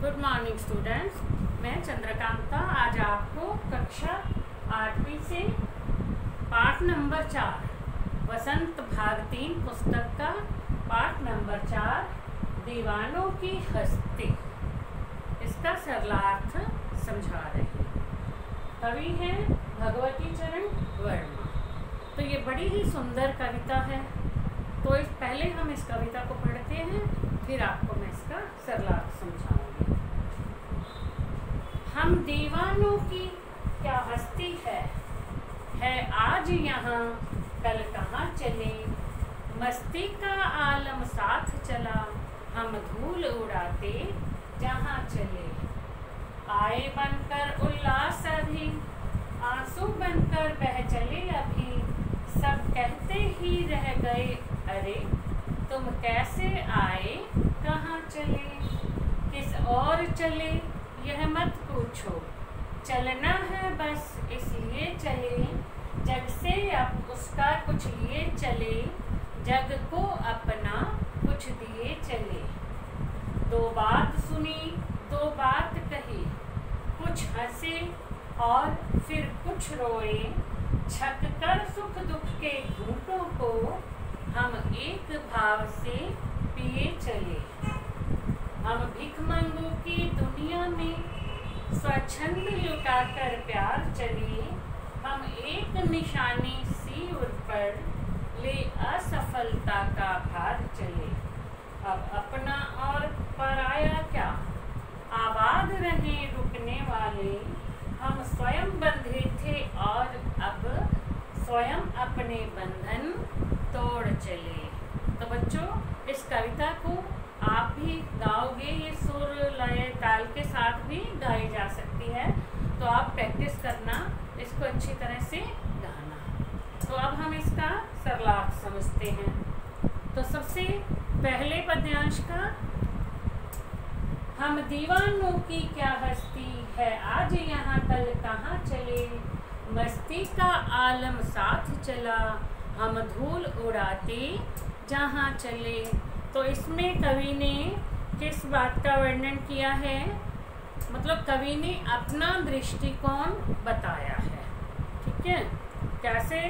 Good morning students, मैं चंद्रकांता आज आपको कक्षा 8वीं से पाठ नंबर 4 वसंत भाग 3 पुस्तक का पाठ नंबर 4 दीवानों की हस्ती इसका सरलार्थ समझा रही हूँ। कवि हैं भगवती चरण वर्मा। तो ये बड़ी ही सुंदर कविता है। तो पहले हम इस कविता को पढ़ते हैं, फिर आपको मैं इसका सरलार्थ समझाऊंगी। हम दीवानों की क्या हस्ती है आज यहाँ कल कहाँ चले, मस्ती का आलम साथ चला, हम धूल उड़ाते जहाँ चले। आए बनकर उल्लास अभी, आंसू बनकर बह चले अभी, सब कहते ही रह गए अरे तुम कैसे आए कहाँ चले। किस और चले यह मत पूछो, चलना है बस इसलिए चले, जग से अब उसका कुछ लिए चले, जग को अपना कुछ दिए चले। दो बात सुनी दो बात कही, कुछ हंसे और फिर कुछ रोए, छक कर सुख दुख के घूंटों को हम एक भाव से पिए चले। हम भिखमंगों की दुनिया में स्वच्छंद लुटाकर प्यार चले, हम एक निशानी सी उर पर ले असफलता का भार चले। अब अपना और पराया क्या, आबाद रहे रुकने वाले, हम स्वयं बंधे थे और अब स्वयं अपने बंधन तोड़ चले। तो बच्चों, इस कविता को आप भी गाओगे, ये सुर लय ताल के साथ भी गाई जा सकती है। तो आप प्रैक्टिस करना, इसको अच्छी तरह से गाना। तो अब हम इसका सरलार्थ समझते हैं। तो सबसे पहले पद्यांश का, हम दीवानों की क्या हस्ती है आज यहाँ कल कहाँ चले, मस्ती का आलम साथ चला, हम धूल उड़ाते जहाँ चले। तो इसमें कवि ने किस बात का वर्णन किया है, मतलब कवि ने अपना दृष्टिकोण बताया है। ठीक है, कैसे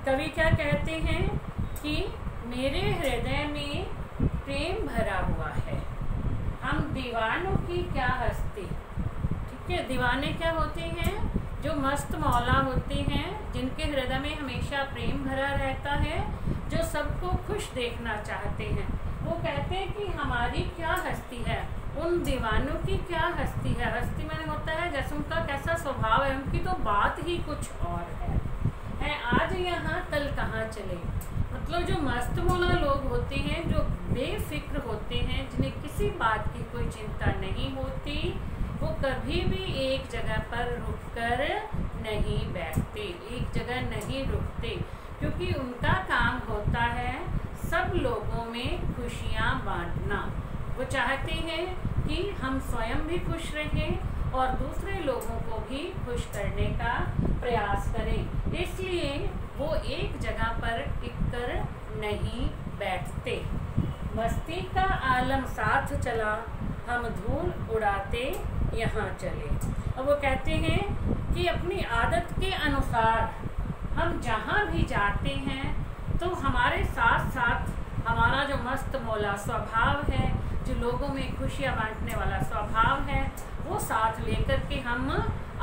कवि क्या कहते हैं कि मेरे हृदय में प्रेम भरा हुआ है, हम दीवानों की क्या हस्ती। ठीक है, दीवाने क्या होते हैं, जो मस्त मौला होते हैं, जिनके हृदय में हमेशा प्रेम भरा रहता है, जो सबको खुश देखना चाहते हैं। वो कहते हैं कि हमारी क्या हस्ती है, उन दीवानों की क्या हस्ती है। हस्ती मैंने होता है जैसे उनका कैसा स्वभाव है, उनकी तो बात ही कुछ और है आज यहाँ कल कहाँ चले। मतलब जो मस्त मौला लोग होते हैं, जो बेफिक्र होते हैं, जिन्हें किसी बात की कोई चिंता नहीं होती, वो कभी भी एक जगह पर रुककर नहीं बैठते, एक जगह नहीं रुकते, क्योंकि उनका काम होता है सब लोगों में खुशियाँ बांटना। वो चाहते हैं कि हम स्वयं भी खुश रहें और दूसरे लोगों को भी खुश करने का प्रयास करें। इसलिए वो एक जगह पर टिककर नहीं बैठते। मस्ती का आलम साथ चला, हम धूल उड़ाते यहाँ चले। अब वो कहते हैं कि अपनी आदत के अनुसार हम जहाँ भी जाते हैं तो हमारे साथ साथ हमारा जो मस्त मौला स्वभाव है, जो लोगों में खुशियाँ बांटने वाला स्वभाव है, वो साथ लेकर के हम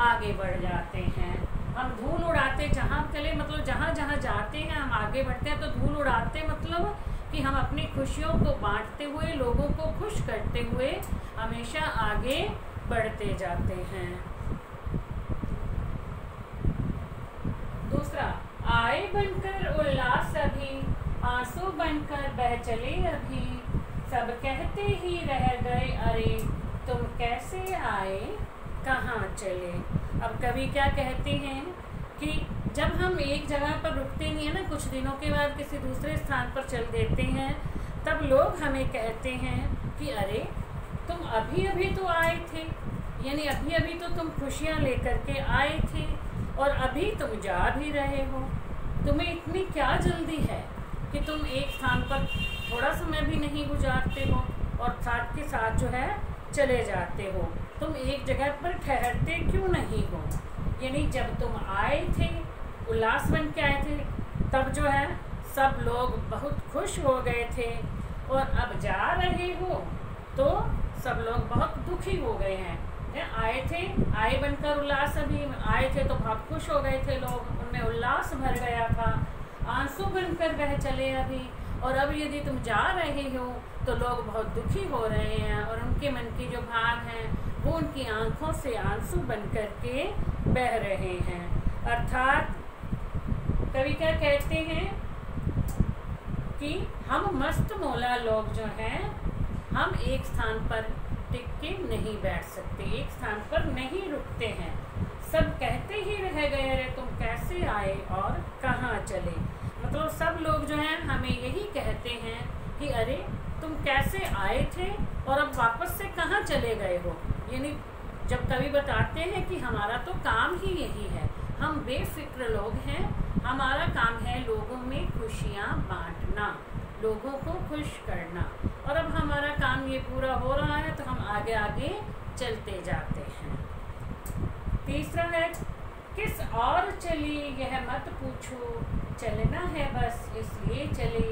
आगे बढ़ जाते हैं। हम धूल उड़ाते जहाँ चले, मतलब जहाँ जहाँ जाते हैं हम आगे बढ़ते हैं। तो धूल उड़ाते मतलब कि हम अपनी खुशियों को बांटते हुए, लोगों को खुश करते हुए हमेशा आगे बढ़ते जाते हैं। दूसरा, आए बनकर उल्लास अभी, आंसू बनकर बह चले अभी, सब कहते ही रह गए अरे तुम कैसे आए कहाँ चले। अब कवि क्या कहते हैं कि जब हम एक जगह पर रुकते नहीं है ना, कुछ दिनों के बाद किसी दूसरे स्थान पर चल देते हैं, तब लोग हमें कहते हैं कि अरे तुम अभी अभी तो आए थे, यानी अभी अभी तो तुम खुशियाँ लेकर के आए थे और अभी तुम जा भी रहे हो। तुम्हें इतनी क्या जल्दी है कि तुम एक स्थान पर थोड़ा समय भी नहीं गुजारते हो और साथ के साथ जो है चले जाते हो? तुम एक जगह पर ठहरते क्यों नहीं हो? यानी जब तुम आए थे, उल्लास बन के आए थे, तब जो है सब लोग बहुत खुश हो गए थे, और अब जा रहे हो तो सब लोग बहुत दुखी हो गए हैं। आए थे, आए बनकर उल्लास, अभी आए थे तो बहुत खुश हो गए थे लोग, उनमें उल्लास भर गया था, आंसू बनकर बह चले अभी, और अब यदि तुम जा रहे हो तो लोग बहुत दुखी हो रहे हैं, और उनके मन की जो भाव हैं वो उनकी आंखों से आंसू बन कर के बह रहे हैं। अर्थात कवि क्या कहते हैं कि हम मस्त मौला लोग जो हैं, हम एक स्थान पर टिक के नहीं बैठ सकते, एक स्थान पर नहीं रुकते हैं। सब कहते ही रह गए, अरे तुम कैसे आए और कहाँ चले। मतलब सब लोग जो हैं हमें यही कहते हैं कि अरे तुम कैसे आए थे और अब वापस से कहाँ चले गए हो। यानी जब कवि बताते हैं कि हमारा तो काम ही यही है, हम बेफिक्र लोग हैं, हमारा काम है लोगों में खुशियाँ बांटना, लोगों को खुश करना, और अब हमारा काम ये पूरा हो रहा है तो हम आगे आगे चलते जाते हैं। तीसरा है, किस और चली यह मत पूछो, चलना है बस इसलिए चले,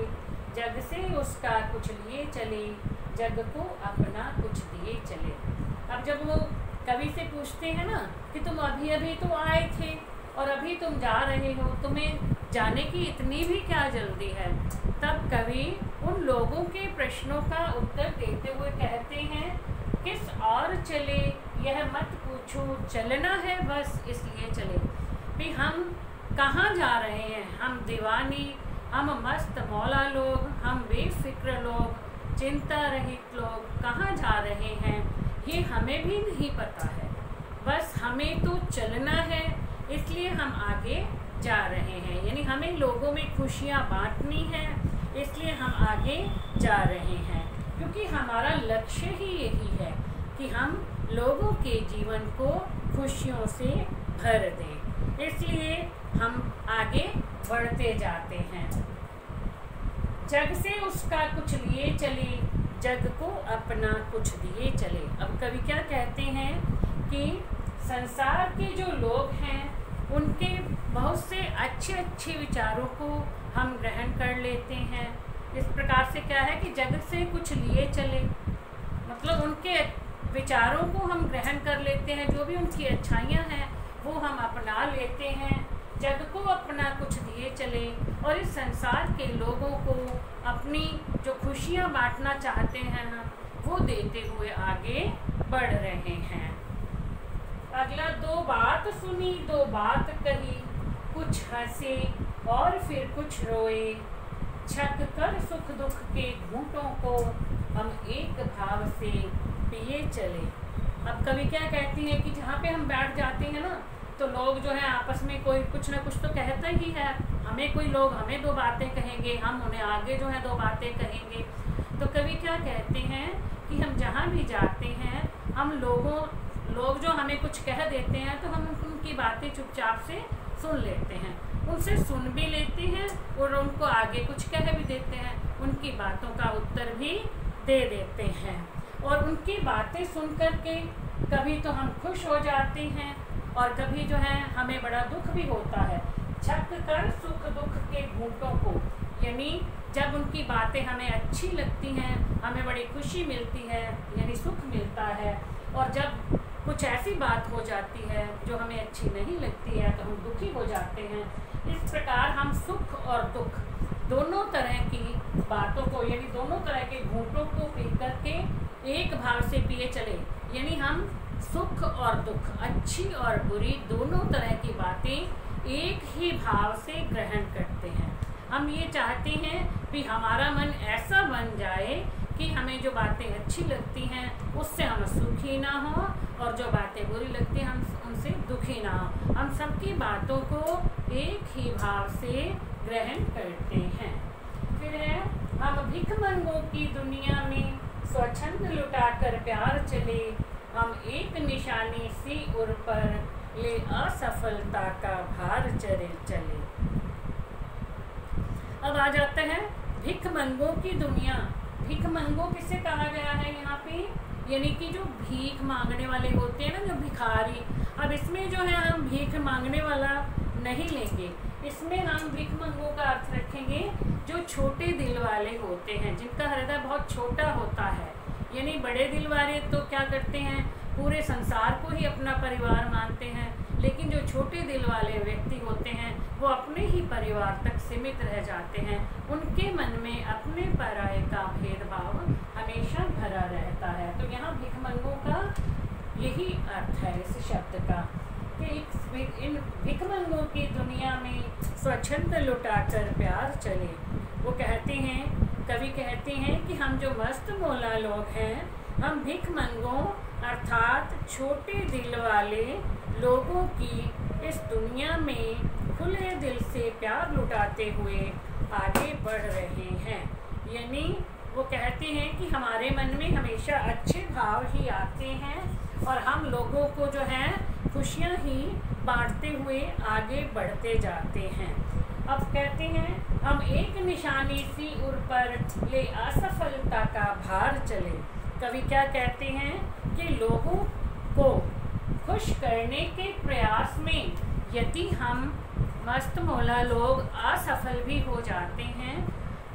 जग से उसका कुछ लिए चले, जग को अपना कुछ दिए चले। अब जब वो कवि से पूछते हैं ना कि तुम अभी अभी तो आए थे और अभी तुम जा रहे हो, तुम्हें जाने की इतनी भी क्या जल्दी है, तब कवि उन लोगों के प्रश्नों का उत्तर देते हुए कहते हैं, किस और चले यह मत पूछो, चलना है बस इसलिए चले। भी हम कहाँ जा रहे हैं? हम दीवानी, हम मस्त मौला लोग, हम बेफिक्र लोग, चिंता रहित लोग कहाँ जा रहे हैं ये हमें भी नहीं पता है। बस हमें तो चलना है, इसलिए हम आगे जा रहे हैं। यानी हमें लोगों में खुशियाँ बांटनी है, इसलिए हम आगे जा रहे हैं, क्योंकि हमारा लक्ष्य ही यही है कि हम लोगों के जीवन को खुशियों से भर दें, इसलिए हम आगे बढ़ते जाते हैं। जग से उसका कुछ लिए चले, जग को अपना कुछ दिए चले। अब कवि क्या कहते हैं कि संसार के जो लोग हैं उनके बहुत से अच्छे अच्छे विचारों को हम ग्रहण कर लेते हैं। इस प्रकार से क्या है कि जग से कुछ लिए चले, मतलब उनके विचारों को हम ग्रहण कर लेते हैं, जो भी उनकी अच्छाइयाँ हैं वो हम अपना लेते हैं, जग को अपना कुछ दिए चले, और इस संसार के लोगों को अपनी जो खुशियाँ बांटना चाहते हैं वो देते हुए आगे बढ़ रहे हैं। अगला, दो बात सुनी दो बात कही, कुछ हंसे और फिर कुछ रोए, छक कर सुख दुख के घूंटों को हम एक भाव से पिए चले। अब कवि क्या कहती है कि जहाँ पे हम बैठ जाते हैं ना तो लोग जो है आपस में कोई कुछ ना कुछ तो कहता ही है, हमें कोई लोग हमें दो बातें कहेंगे, हम उन्हें आगे जो है दो बातें कहेंगे। तो कवि क्या कहते हैं कि हम जहाँ भी जाते हैं हम लोग जो हमें कुछ कह देते हैं तो हम उनकी बातें चुपचाप से सुन लेते हैं, उनसे सुन भी लेते हैं और उनको आगे कुछ कह भी देते हैं, उनकी बातों का उत्तर भी दे देते हैं, और उनकी बातें सुन कर के कभी तो हम खुश हो जाते हैं और कभी जो है हमें बड़ा दुख भी होता है। छक कर सुख दुख के घूंटों को, यानी जब उनकी बातें हमें अच्छी लगती हैं, हमें बड़ी खुशी मिलती है, यानी सुख मिलता है, और जब कुछ ऐसी बात हो जाती है जो हमें अच्छी नहीं लगती है तो हम दुखी हो जाते हैं। इस प्रकार हम सुख और दुख दोनों तरह की बातों को, यानी दोनों तरह के घूंटों को पी करके एक भाव से पिए चले, यानी हम सुख और दुख, अच्छी और बुरी दोनों तरह की बातें एक ही भाव से ग्रहण करते हैं। हम ये चाहते हैं कि हमारा मन ऐसा बन जाए कि हमें जो बातें अच्छी लगती हैं उससे हम सुखी ना हो, और जो बातें बुरी लगती हैं हम उनसे दुखी ना हो। हम सबकी बातों को एक ही भाव से ग्रहण करते हैं। फिर है, हम भिखमंगों की दुनिया में स्वच्छंद लुटाकर प्यार चले, हम एक निशानी सी उर पर ले असफलता का भार चले। अब आ जाता है भिखमंगों की दुनिया। भिखमंगों किसे कहा गया है यहाँ पे? यानी कि जो भीख मांगने वाले होते हैं ना, जो भिखारी। अब इसमें जो है हम भीख मांगने वाला नहीं लेंगे, इसमें हम भिखमंगों का अर्थ रखेंगे जो छोटे दिल वाले होते हैं, जिनका हृदय बहुत छोटा होता है। यानी बड़े दिल वाले तो क्या करते हैं, पूरे संसार को ही अपना परिवार मानते हैं, लेकिन जो छोटे दिल वाले व्यक्ति होते हैं वो अपने ही परिवार तक सीमित रह जाते हैं। उनके मन में अपने पराये का भेदभाव हमेशा भरा रहता है। तो यहाँ भिखमंगों का यही अर्थ है इस शब्द का, कि इन भिखमंगों की दुनिया में स्वच्छंद लुटाकर प्यार चले। वो कहते हैं, कवि कहते हैं कि हम जो मस्त मौला लोग हैं, हम भिखमंगों अर्थात छोटे दिल वाले लोगों की इस दुनिया में खुले दिल से प्यार लुटाते हुए आगे बढ़ रहे हैं। यानी वो कहते हैं कि हमारे मन में हमेशा अच्छे भाव ही आते हैं और हम लोगों को जो है खुशियाँ ही बांटते हुए आगे बढ़ते जाते हैं। अब कहते हैं, हम एक निशानी सी उर पर ले असफलता का भार चले। कवि क्या कहते हैं कि लोगों को खुश करने के प्रयास में यदि हम मस्त मौला लोग असफल भी हो जाते हैं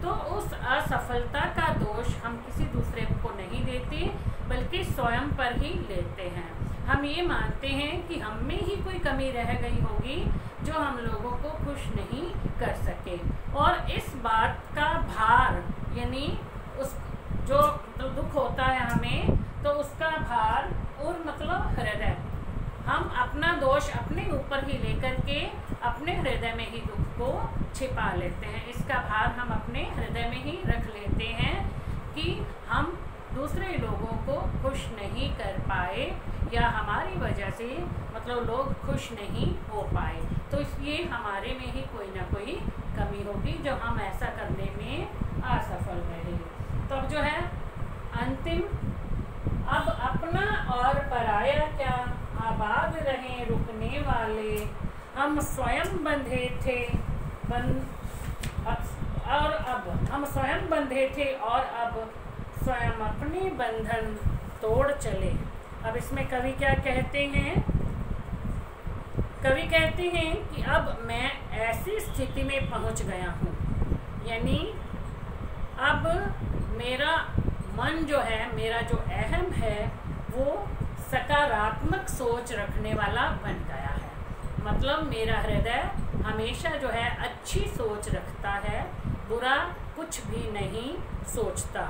तो उस असफलता का दोष हम किसी दूसरे को नहीं देते, बल्कि स्वयं पर ही लेते हैं। हम ये मानते हैं कि हम में ही कोई कमी रह गई होगी जो हम लोगों को खुश नहीं कर सके, और इस बात का भार यानी उस जो दुख होता है हमें, तो उसका भार और मतलब हृदय, हम अपना दोष अपने ऊपर ही लेकर के अपने हृदय में ही दुख को छिपा लेते हैं। इसका भार हम अपने हृदय में ही रख लेते हैं कि हम दूसरे लोगों को खुश नहीं कर पाए या हमारी वजह से मतलब लोग खुश नहीं हो पाए, तो इसलिए हमारे में ही कोई ना कोई कमी होगी जो हम ऐसा करने में असफल रहे। तो अब जो है अंतिम, अब अपना और पराया क्या, आबाद रहे रुकने वाले, हम स्वयं बंधे थे और अब हम स्वयं बंधे थे और अब स्वयं अपने बंधन तोड़ चले। अब इसमें कवि क्या कहते हैं, कवि कहते हैं कि अब मैं ऐसी स्थिति में पहुंच गया हूँ, यानी अब मेरा मन जो है, मेरा जो अहम है, वो सकारात्मक सोच रखने वाला बन गया है। मतलब मेरा हृदय हमेशा जो है अच्छी सोच रखता है, बुरा कुछ भी नहीं सोचता।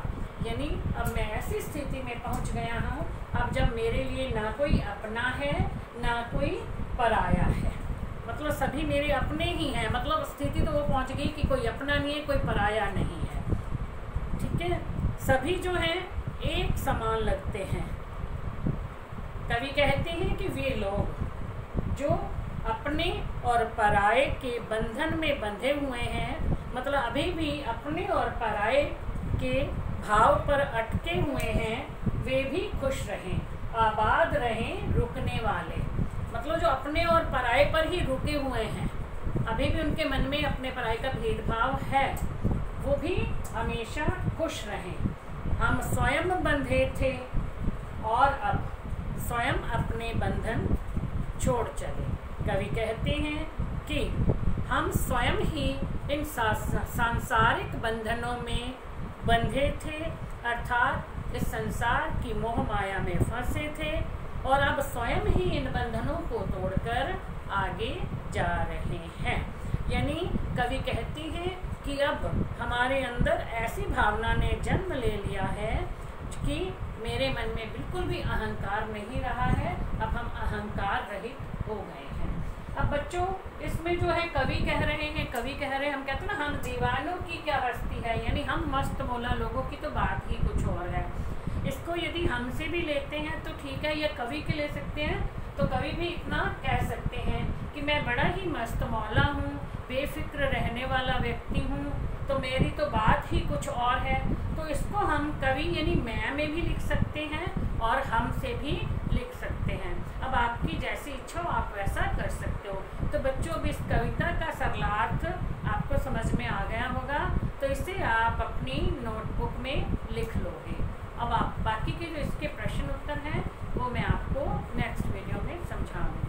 यानी अब मैं ऐसी स्थिति में पहुंच गया हूँ अब जब मेरे लिए ना कोई अपना है ना कोई पराया है, मतलब सभी मेरे अपने ही हैं। मतलब स्थिति तो वो पहुंच गई कि कोई अपना नहीं है, कोई पराया नहीं है। ठीक है, सभी जो हैं एक समान लगते हैं। कवि कहते हैं कि वे लोग जो अपने और पराये के बंधन में बंधे हुए हैं, मतलब अभी भी अपने और पराये के भाव पर अटके हुए हैं, वे भी खुश रहें, आबाद रहें रुकने वाले। मतलब जो अपने और पराये पर ही रुके हुए हैं, अभी भी उनके मन में अपने पराये का भेदभाव है, वो भी हमेशा खुश रहें। हम स्वयं बंधे थे और अब स्वयं अपने बंधन छोड़ चले। कवि कहते हैं कि हम स्वयं ही इन सांसारिक बंधनों में बंधे थे, अर्थात इस संसार की मोह माया में फंसे थे और अब स्वयं ही इन बंधनों को तोड़कर आगे जा रहे हैं। यानी कवि कहती है कि अब हमारे अंदर ऐसी भावना ने जन्म ले लिया है कि मेरे मन में बिल्कुल भी अहंकार नहीं रहा है, अब हम अहंकार रहित हो गए हैं। अब बच्चों इसमें जो है कवि कह रहे हैं, हम कहते हैं ना, हम दीवानों की क्या हस्ती है, यानी हम मस्त मौला लोगों की तो बात ही कुछ और है। इसको यदि हमसे भी लेते हैं तो ठीक है, या कवि के ले सकते हैं, तो कवि भी इतना कह सकते हैं कि मैं बड़ा ही मस्त मौला हूँ, बेफिक्र रहने वाला व्यक्ति हूँ, तो मेरी तो बात ही कुछ और है। तो इसको हम कवि यानी मैं में भी लिख सकते हैं और हम से भी लिख सकते हैं। अब आपकी जैसी इच्छा हो आप वैसा कर सकते हो। तो बच्चों अब इस कविता का सरलार्थ आपको समझ में आ गया होगा, तो इसे आप अपनी नोटबुक में लिख लोगे। अब आप बाकी के जो इसके प्रश्न उत्तर हैं वो मैं आपको नेक्स्ट वीडियो में समझाऊंगी।